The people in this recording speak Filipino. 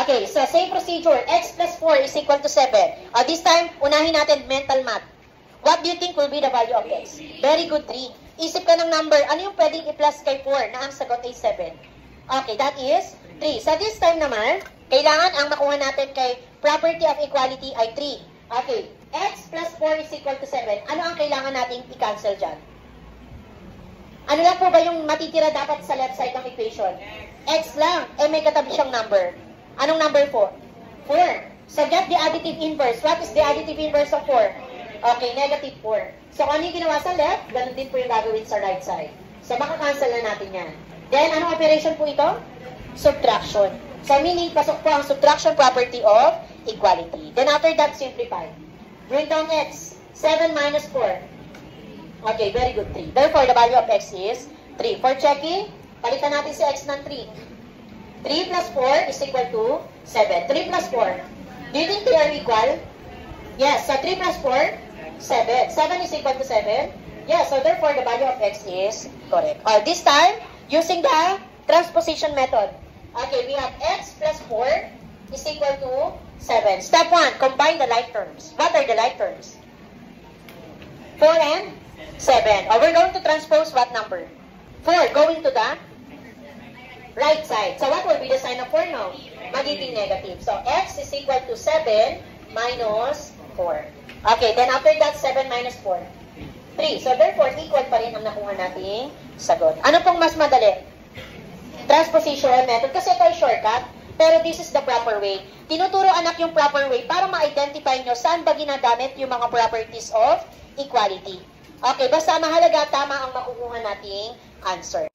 Okay, so same procedure. X plus 4 is equal to 7. This time, unahin natin mental math. What do you think will be the value of X? Very good, 3. Isip ka ng number. Ano yung pwedeng i-plus kay 4 na ang sagot ay 7? Okay, that is 3. So this time naman, kailangan ang makuha natin kay property of equality ay 3. Okay, X plus 4 is equal to 7. Ano ang kailangan nating i-cancel dyan? Ano lang po ba yung matitira dapat sa left side ng equation? X lang. May katabi siyang number. Anong number po? 4. So get the additive inverse. What is the additive inverse of 4? Okay, negative 4. So kung ano yung ginawa sa left, ganun din po yung gagawin sa right side. So makakancel na natin yan. Then, anong operation po ito? Subtraction. So meaning, pasok po ang subtraction property of equality. Then after that, simplify. Bring down X. 7 minus 4. Okay, very good, 3. Therefore, the value of X is 3. For checking, palitan natin si X ng 3. 3 plus 4 is equal to 7. 3 plus 4. Do you think they are equal? Yes. So 3 plus 4, 7. 7 is equal to 7. Yes. So therefore, the value of X is correct. This time, using the transposition method. Okay, we have X plus 4 is equal to 7. Step 1, combine the like terms. What are the like terms? 4 and 7. We're going to transpose what number? 4 going to the right side. So what will be the sign of 4 now? Magiging negative. So X is equal to 7 minus 4. Okay, then after that, 7 minus 4. 3. So therefore, equal pa rin ang nakuha nating sagot. Ano pong mas madali? Transposition method. Kasi ito ay shortcut. Pero this is the proper way. Tinuturo anak yung proper way para ma-identify nyo saan ba ginagamit yung mga properties of equality. Okay, basta mahalaga, tama ang makukuha nating answer.